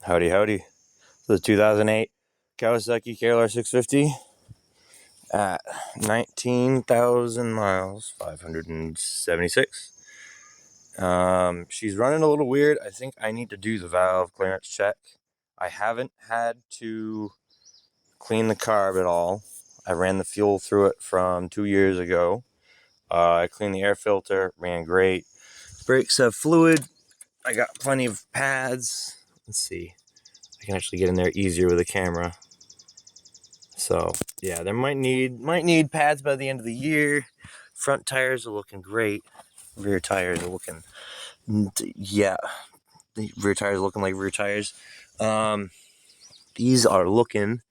Howdy, howdy. The 2008 Kawasaki KLR 650 at 19,000 miles, 576. She's running a little weird. I think I need to do the valve clearance check. I haven't had to clean the carb at all. I ran the fuel through it from 2 years ago. I cleaned the air filter, ran great. Brakes have fluid. I got plenty of pads. Let's see. I can actually get in there easier with a camera. So yeah, there might need pads by the end of the year. Front tires are looking great. Rear tires are looking, yeah, the rear tires are looking like rear tires. These are looking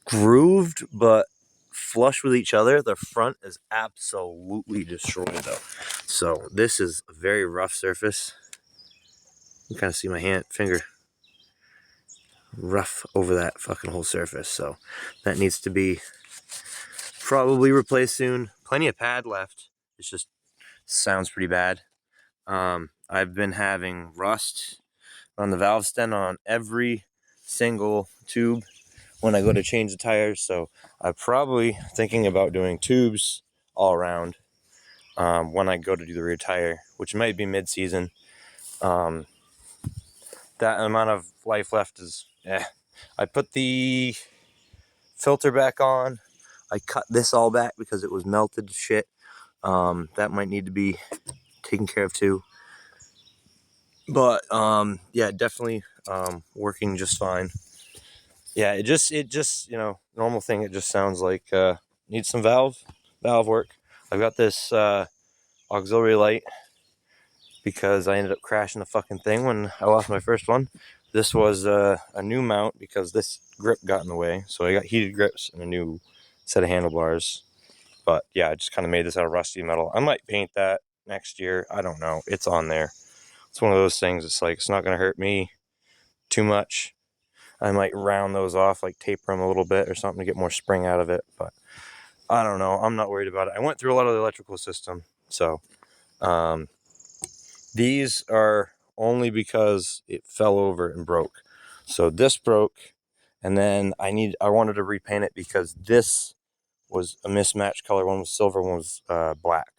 grooved, but flush with each other. The front is absolutely destroyed though. So this is a very rough surface. You kind of see my finger rough over that fucking whole surface. So that needs to be probably replaced soon. Plenty of pad left. It's just sounds pretty bad. I've been having rust on the valve stem on every single tube when I go to change the tires. So I'm probably thinking about doing tubes all around when I go to do the rear tire, which might be mid-season. That amount of life left is, I put the filter back on. I cut this all back because it was melted to shit. That might need to be taken care of too. But yeah, definitely working just fine. Yeah, it just normal thing. It just sounds like needs some valve work. I've got this auxiliary light because I ended up crashing the fucking thing when I lost my first one. This was a new mount because this grip got in the way, so I got heated grips and a new set of handlebars. But yeah, I just kind of made this out of rusty metal. I might paint that next year. I don't know. It's on there. It's one of those things. It's like, it's not going to hurt me too much. I might round those off, like taper them a little bit or something to get more spring out of it. But I don't know. I'm not worried about it. I went through a lot of the electrical system. So these are only because it fell over and broke. So this broke. And then I wanted to repaint it because this was a mismatched color. One was silver, one was black.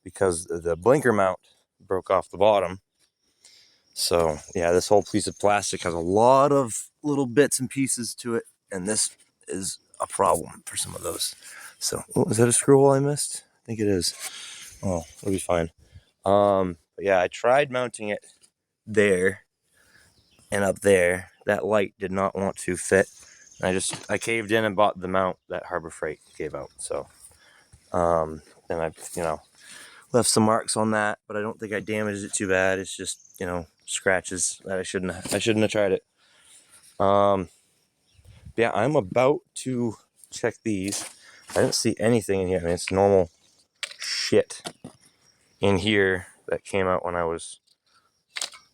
Because the blinker mount broke off the bottom. So yeah, this whole piece of plastic has a lot of little bits and pieces to it, and this is a problem for some of those. So, is that a screw hole I missed? I think it is. Oh, it'll be fine. But yeah, I tried mounting it there and up there. That light did not want to fit. I caved in and bought the mount that Harbor Freight gave out. So, then I, left some marks on that, but I don't think I damaged it too bad. It's just, scratches that I shouldn't have tried it. Yeah, I'm about to check these. I didn't see anything in here. I mean, it's normal shit in here that came out when I was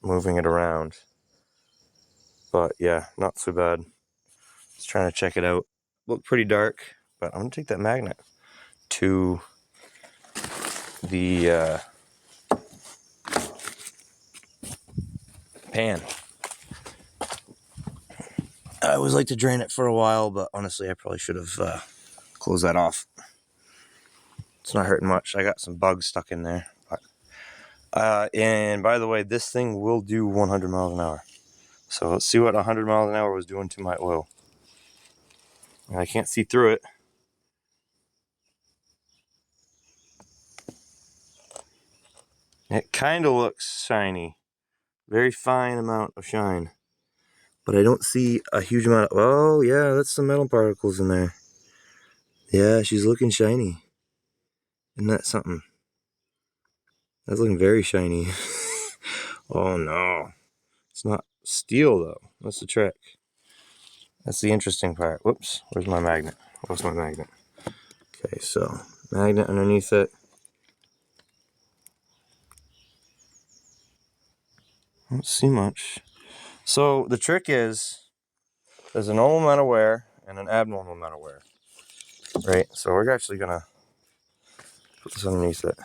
moving it around. But yeah, not so bad. Just trying to check it out. Looked pretty dark, but I'm gonna take that magnet to the pan. I always like to drain it for a while, but honestly, I probably should have closed that off. It's not hurting much. I got some bugs stuck in there. But, and by the way, this thing will do 100 miles an hour. So let's see what 100 miles an hour was doing to my oil. And I can't see through it. It kind of looks shiny. Very fine amount of shine. But I don't see a huge amount of... Oh, yeah, that's some metal particles in there. Yeah, she's looking shiny. Isn't that something? That's looking very shiny. Oh, no. It's not steel, though. That's the trick. That's the interesting part. Whoops. Where's my magnet? What's my magnet? Okay, so magnet underneath it. I don't see much. So the trick is there's a normal amount of wear and an abnormal amount of wear. Right? So we're actually gonna put this underneath it.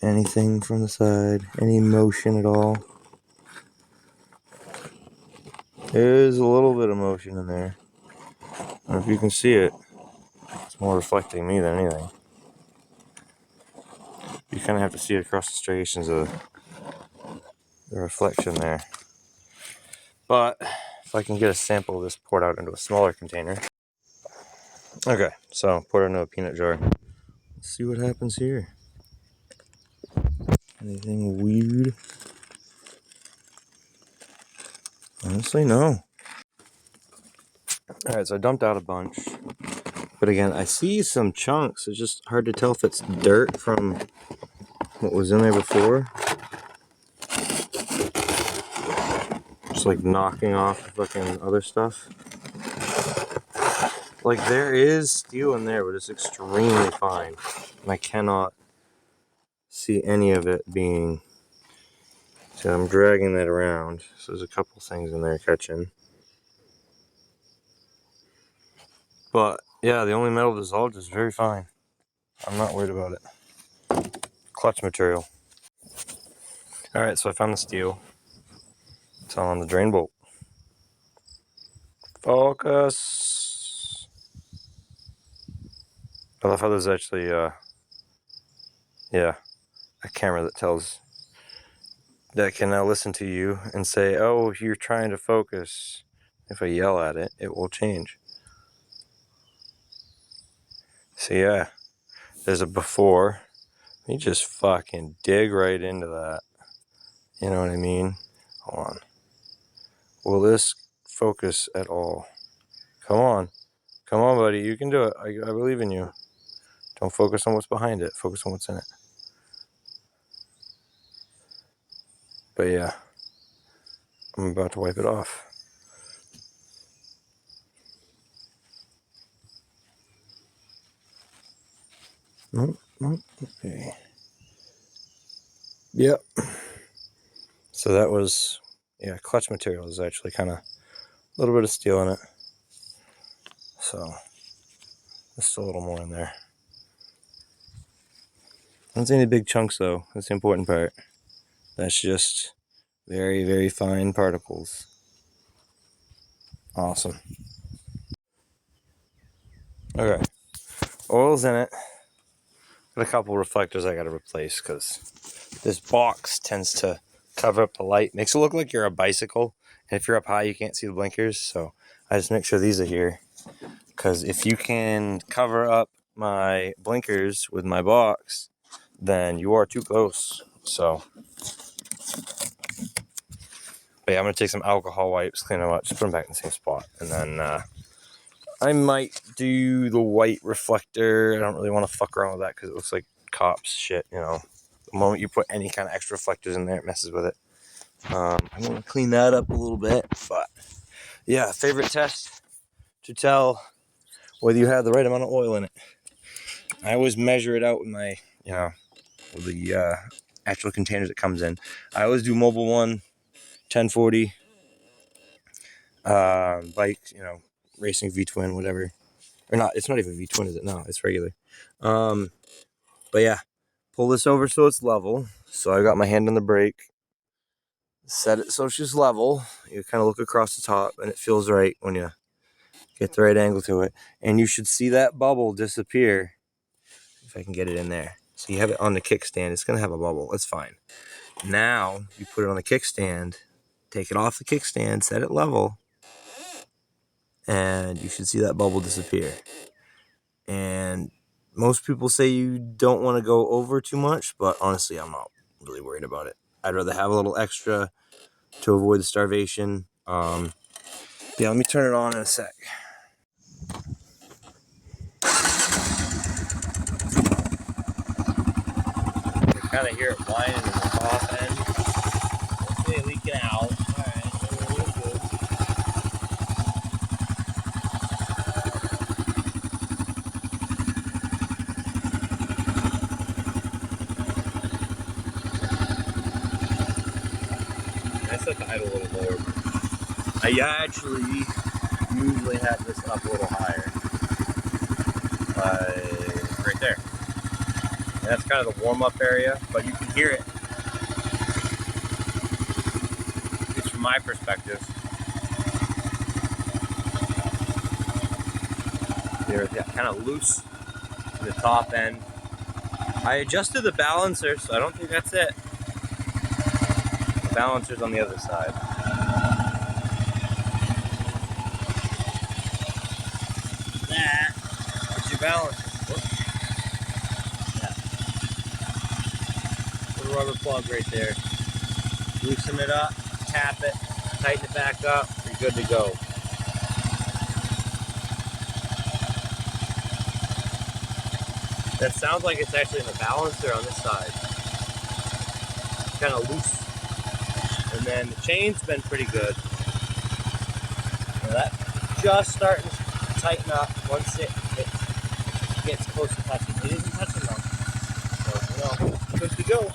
Anything from the side, any motion at all. There's a little bit of motion in there. I don't know if you can see it. It's more reflecting me than anything. You kind of have to see it across the striations of the reflection there. But if I can get a sample of this poured out into a smaller container. Okay, so pour it into a peanut jar. Let's see what happens here. Anything weird? Honestly, no. Alright, so I dumped out a bunch. But again, I see some chunks. It's just hard to tell if it's dirt from what was in there before. Just like knocking off fucking other stuff. Like there is steel in there, but it's extremely fine. And I cannot see any of it being... So I'm dragging that around. So there's a couple things in there catching. But yeah, the only metal dissolved is very fine. I'm not worried about it. Clutch material. Alright, so I found the steel. It's on the drain bolt. Focus. I love how there's actually a camera that can now listen to you and say, oh, you're trying to focus. If I yell at it, it will change. So yeah, there's a before. You just fucking dig right into that. You know what I mean? Hold on. Will this focus at all? Come on. Come on, buddy. You can do it. I believe in you. Don't focus on what's behind it. Focus on what's in it. But yeah, I'm about to wipe it off. Nope. Okay. Yep. So that was, yeah, clutch material is actually kind of a little bit of steel in it. So there's still a little more in there. I don't see any big chunks though. That's the important part. That's just very, very fine particles. Awesome. Okay. Oil's in it. Got a couple reflectors I got to replace because this box tends to cover up the light. Makes it look like you're a bicycle. And if you're up high, you can't see the blinkers. So I just make sure these are here. Because if you can cover up my blinkers with my box, then you are too close. So, but yeah, I'm going to take some alcohol wipes, clean them up, just put them back in the same spot. And then I might do the white reflector. I don't really want to fuck around with that because it looks like cops shit, you know. The moment you put any kind of extra reflectors in there, it messes with it. I want to clean that up a little bit. But yeah, favorite test to tell whether you have the right amount of oil in it. I always measure it out with my, you know, with the actual containers it comes in. I always do Mobil 1, 1040, bike, you know, racing V-twin, whatever. Or not, it's not even V-twin, is it? No, it's regular. But yeah, pull this over so it's level. So I got my hand on the brake. Set it so it's just level. You kind of look across the top and it feels right when you get the right angle to it. And you should see that bubble disappear. If I can get it in there. So you have it on the kickstand. It's going to have a bubble. It's fine. Now you put it on the kickstand. Take it off the kickstand. Set it level. And you should see that bubble disappear. And most people say you don't want to go over too much. But honestly, I'm not really worried about it. I'd rather have a little extra to avoid the starvation. Yeah, let me turn it on in a sec. You kind of hear it whining in the top end. Hopefully leaking out. Alright, really good. I set the idle a little lower. I actually usually have this up a little higher. Right there. And that's kind of the warm-up area, but you can hear it. At least from my perspective. They're kind of loose in the top end. I adjusted the balancer, so I don't think that's it. The balancer's on the other side. That is your balancer. Yeah. Put a rubber plug right there. Loosen it up, tap it, tighten it back up, you're good to go. That sounds like it's actually in the balancer on this side. It's kind of loose. And then the chain's been pretty good. Now that's just starting to tighten up once it gets close to touching. It isn't touching though. So, good to go.